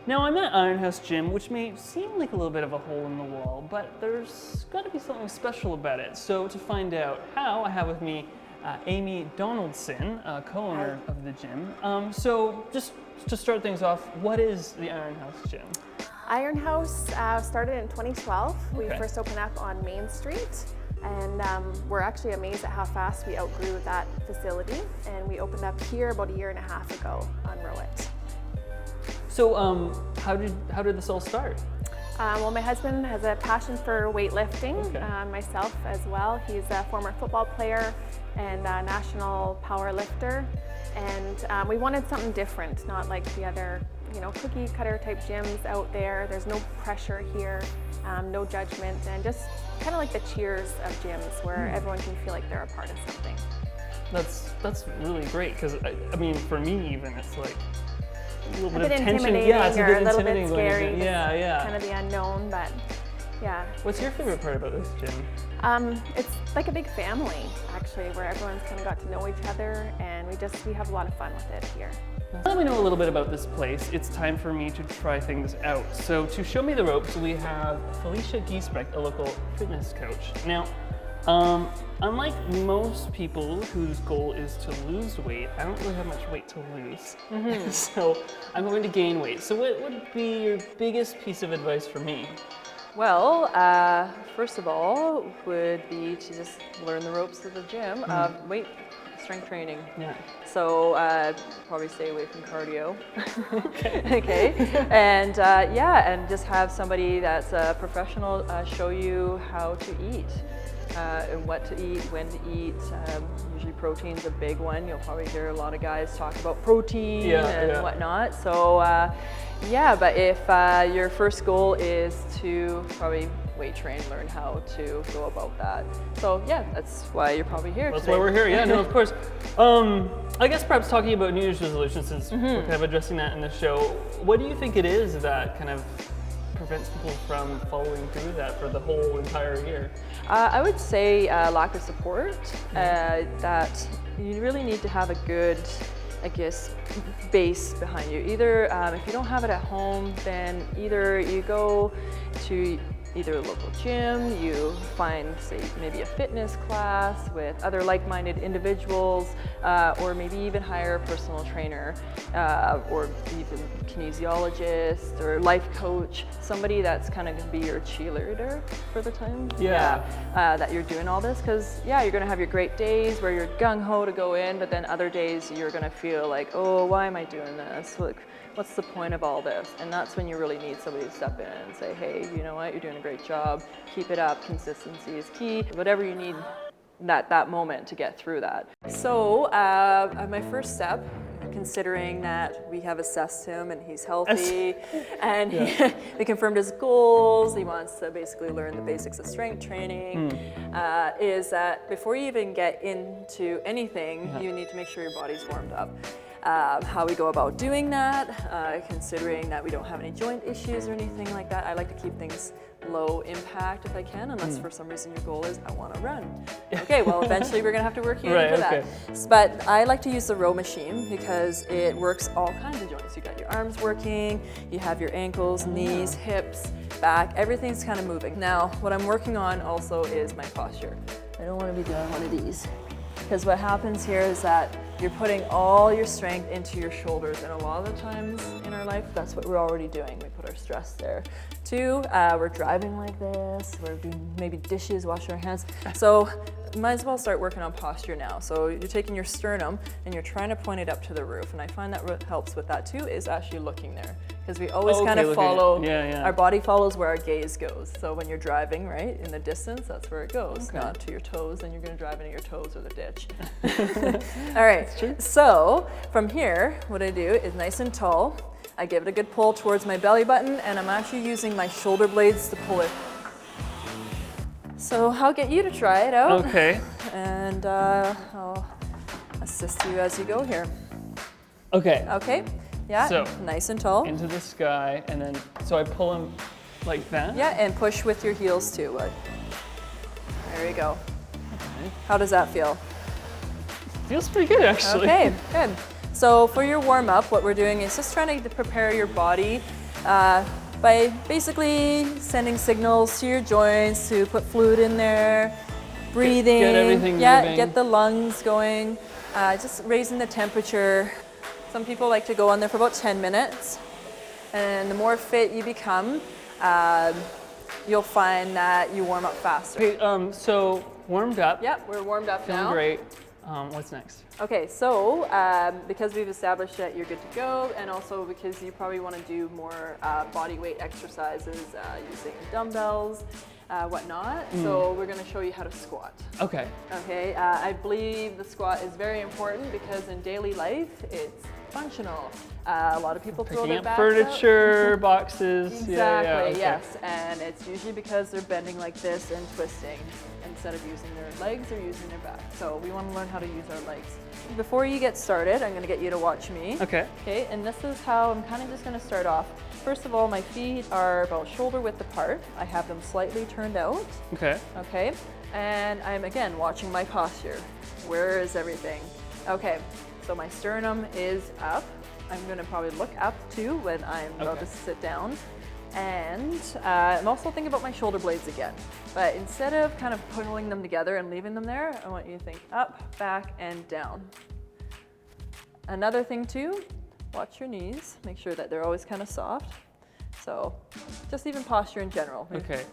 Now I'm at Iron House Gym, which may seem like a little bit of a hole in the wall, but there's got to be something special about it. So to find out how, I have with me Amy Donaldson, co-owner of the gym. So just to start things off, what is the Iron House Gym? Iron House started in 2012. Okay. We first opened up on Main Street, and we're actually amazed at how fast we outgrew that facility. And we opened up here about a year and a half ago on Rowett. So how did this all start? Well, my husband has a passion for weightlifting, Okay. myself as well. He's a former football player and a national power lifter. And we wanted something different, not like the other, cookie cutter type gyms out there. There's no pressure here, no judgment, and just kind of like the cheers of gyms where everyone can feel like they're a part of something. That's really great, because I mean, for me even, it's like a little A bit bit of tension. intimidating, Yeah, it's a or bit a little intimidating bit going scary. into- Yeah. Kind of the unknown, but yeah. What's your favorite part about this gym? It's like a big family, actually, where everyone's kind of got to know each other, and we have a lot of fun with it here. Now that we know a little bit about this place, it's time for me to try things out. So to show me the ropes, we have Felicia Giesbrecht, a local fitness coach. Now, unlike most people whose goal is to lose weight, I don't really have much weight to lose. So I'm going to gain weight. So what would be your biggest piece of advice for me? Well, first of all, would be to just learn the ropes of the gym. Weight strength training. Yeah. So probably stay away from cardio. Okay. And and just have somebody that's a professional show you how to eat. And what to eat, when to eat. Usually protein's a big one. You'll probably hear a lot of guys talk about protein and whatnot. So but if your first goal is to probably weight train, learn how to go about that. So that's why you're probably here That's today. why we're here, yeah, no, of course. I guess perhaps talking about New Year's resolutions, since we're kind of addressing that in the show, what do you think it is that kind of prevents people from following through that for the whole entire year? I would say lack of support, that you really need to have a good, base behind you. Either if you don't have it at home, then either you go to either a local gym, you find, say, maybe a fitness class with other like-minded individuals, or maybe even hire a personal trainer, or even kinesiologist or life coach, somebody that's kind of going to be your cheerleader for the time that you're doing all this. Because you're going to have your great days where you're gung-ho to go in, but then other days you're going to feel like, oh, why am I doing this? Like, what's the point of all this? And that's when you really need somebody to step in and say, hey, you know what, you're doing a great job, keep it up, consistency is key, whatever you need that moment to get through that. So my first step, considering that we have assessed him and he's healthy, and we confirmed his goals, he wants to basically learn the basics of strength training, is that before you even get into anything, you need to make sure your body's warmed up. How we go about doing that, considering that we don't have any joint issues or anything like that. I like to keep things low impact if I can, unless for some reason your goal is I want to run. Okay, well eventually we're gonna have to work you into that. But I like to use the row machine because it works all kinds of joints. You got your arms working, you have your ankles, knees, hips, back, everything's kind of moving. Now, what I'm working on also is my posture. I don't want to be doing one of these. Because what happens here is that you're putting all your strength into your shoulders, and a lot of the times in our life, that's what we're already doing. We put our stress there. Two, we're driving like this, we're doing maybe dishes, washing our hands. So might as well start working on posture now. So you're taking your sternum and you're trying to point it up to the roof. And I find that what helps with that too is actually looking there. Because we always kind of follow, our body follows where our gaze goes. So when you're driving, right, in the distance, that's where it goes, not to your toes, and you're gonna drive into your toes or the ditch. All right, so from here, what I do is nice and tall. I give it a good pull towards my belly button, and I'm actually using my shoulder blades to pull it. So I'll get you to try it out. Okay. And I'll assist you as you go here. Okay. Okay. Yeah, So, nice and tall. Into the sky, and then, so I pull him like that? Yeah, and push with your heels too. There you go. Okay. How does that feel? Feels pretty good, actually. Okay, good. So for your warm up, what we're doing is just trying to prepare your body by basically sending signals to your joints to put fluid in there, breathing, Get everything moving. get the lungs going, just raising the temperature. Some people like to go on there for about 10 minutes, and the more fit you become, you'll find that you warm up faster. Okay, so warmed up. Yep, we're warmed up Feeling now. great. What's next? Okay, so because we've established that you're good to go, and also because you probably want to do more body weight exercises using dumbbells, whatnot, so we're going to show you how to squat. Okay. Okay, I believe the squat is very important because in daily life it's functional. A lot of people throw Picking their up backs furniture, boxes. Exactly, Yeah, okay. yes, and it's usually because they're bending like this and twisting instead of using their legs or using their back. So we want to learn how to use our legs. Before you get started, I'm going to get you to watch me. Okay. Okay, and this is how I'm kind of just going to start off. First of all, my feet are about shoulder width apart. I have them slightly turned out. Okay. Okay, and I'm again watching my posture. Where is everything? Okay, so my sternum is up. I'm going to probably look up too when I'm about to sit down. And I'm also thinking about my shoulder blades again. But instead of kind of pulling them together and leaving them there, I want you to think up, back, and down. Another thing too, watch your knees. Make sure that they're always kind of soft. So just even posture in general. Okay.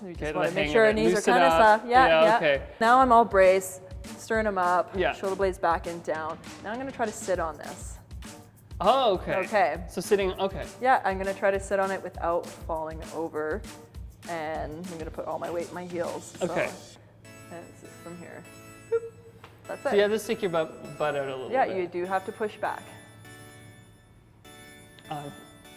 We Okay, just want to hang make sure of our it. knees are Loosen kind of up. soft. Yeah. Okay. Now I'm all braced, sternum up, Yeah. shoulder blades back and down. Now I'm going to try to sit on this. Oh, okay. Okay. So sitting, okay. Yeah, I'm going to try to sit on it without falling over. And I'm going to put all my weight in my heels. Okay. So, and it's from here. Boop. That's it. So you have to stick your butt out a little Yeah, bit. you do have to push back.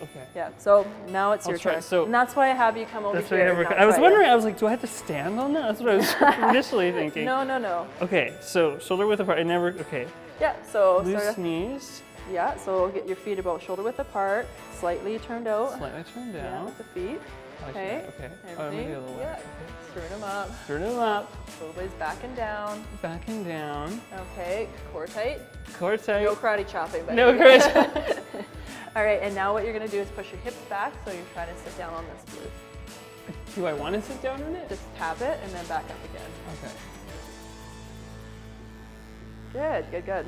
Okay. Yeah, so now it's I'll your try. turn. So and that's why I have you come over That's what here. I never. not I was try wondering. it. I was like, do I have to stand on that? That's what I was initially thinking. No. Okay, so shoulder width apart. I never. Okay. Yeah, so Loose sort of, knees. yeah, so get your feet about shoulder width apart, slightly turned out. Slightly turned Yeah, down. with the feet. Like Okay. that, okay. Oh, Everything. maybe a little Yeah. wider. Sternum up, Turn them up, shoulder blades back and down. back and down. Okay, core tight. Core tight. No karate chopping, but No karate. All right, and now what you're gonna do is push your hips back, so you're trying to sit down on this blue. Do I want to sit down on it? Just tap it and then back up again. Okay. Good.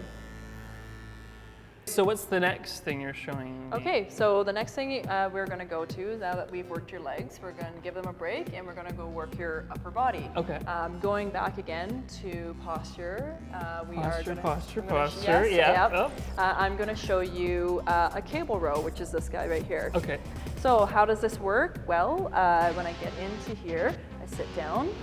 So what's the next thing you're showing me? Okay, so the next thing we're gonna go to, now that we've worked your legs, we're gonna give them a break and we're gonna go work your upper body. Okay. Going back again to posture. Posture. Yes, Yeah. yep. Oh. I'm gonna show you a cable row, which is this guy right here. Okay. So how does this work? Well, when I get into here, I sit down.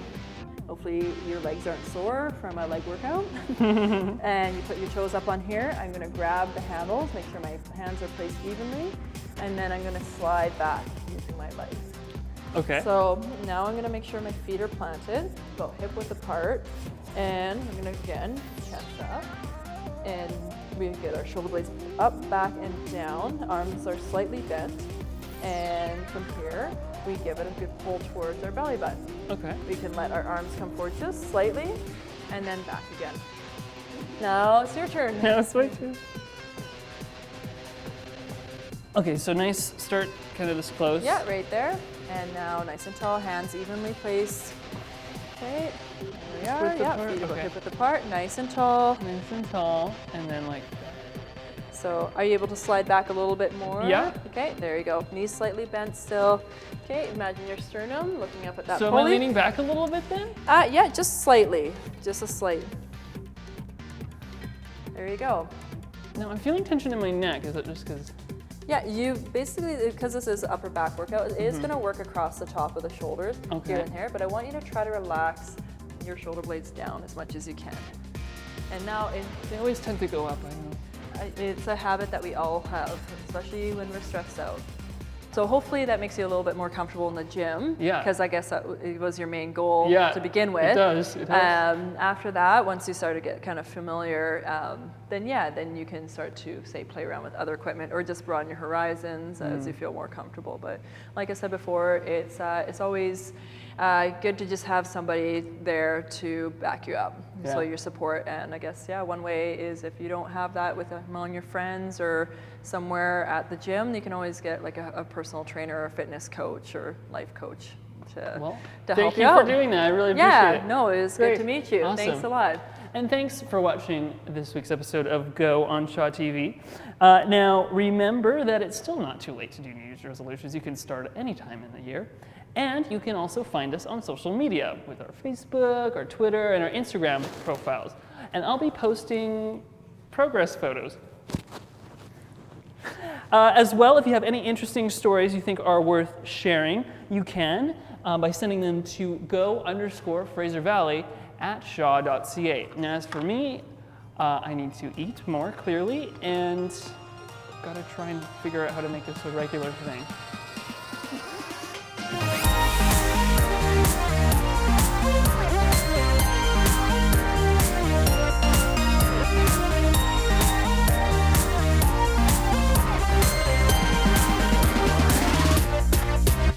Hopefully your legs aren't sore from a leg workout. And you put your toes up on here. I'm gonna grab the handles, make sure my hands are placed evenly, and then I'm gonna slide back using my legs. Okay. So now I'm gonna make sure my feet are planted, about hip width apart, and I'm gonna again, chest up, and we get our shoulder blades up, back, and down. Arms are slightly bent, and from here, we give it a good pull towards our belly button. Okay. We can let our arms come forward just slightly, and then back again. Now it's your turn. Now it's my turn. Okay, so nice start, kind of this close. Yeah, right there. And now nice and tall, hands evenly placed. Okay, there we are. Width Yeah, apart, feet about okay. hip width apart, nice and tall. Nice and tall, and then like. So are you able to slide back a little bit more? Yeah. Okay, there you go. Knees slightly bent still. Okay, imagine your sternum looking up at that So pulley. am I leaning back a little bit then? Yeah, just slightly. Just a slight. There you go. No, I'm feeling tension in my neck. Is it just because? Yeah, you basically, because this is upper back workout, it is going to work across the top of the shoulders Okay. here and here, but I want you to try to relax your shoulder blades down as much as you can. And now They always tend to go up, I know. it's a habit that we all have, especially when we're stressed out. So hopefully that makes you a little bit more comfortable in the gym. Yeah. Because I guess that was your main goal Yeah, to begin it with. does, it does. After that, once you start to get kind of familiar, then you can start to, say, play around with other equipment or just broaden your horizons as you feel more comfortable. But like I said before, it's always good to just have somebody there to back you up. So your support, and I guess, one way is if you don't have that with among your friends or somewhere at the gym, you can always get like a personal trainer or a fitness coach or life coach to help you out. Thank you for doing that. I really appreciate it. No, it was Great. good to meet you. Awesome. Thanks a lot. And thanks for watching this week's episode of Go on Shaw TV. Now, remember that it's still not too late to do New Year's resolutions. You can start at any time in the year. And you can also find us on social media with our Facebook, our Twitter, and our Instagram profiles. And I'll be posting progress photos. As well, if you have any interesting stories you think are worth sharing, you can by sending them to go_Fraser Valley at shaw.ca. And as for me, I need to eat more, clearly, and gotta try and figure out how to make this a regular thing.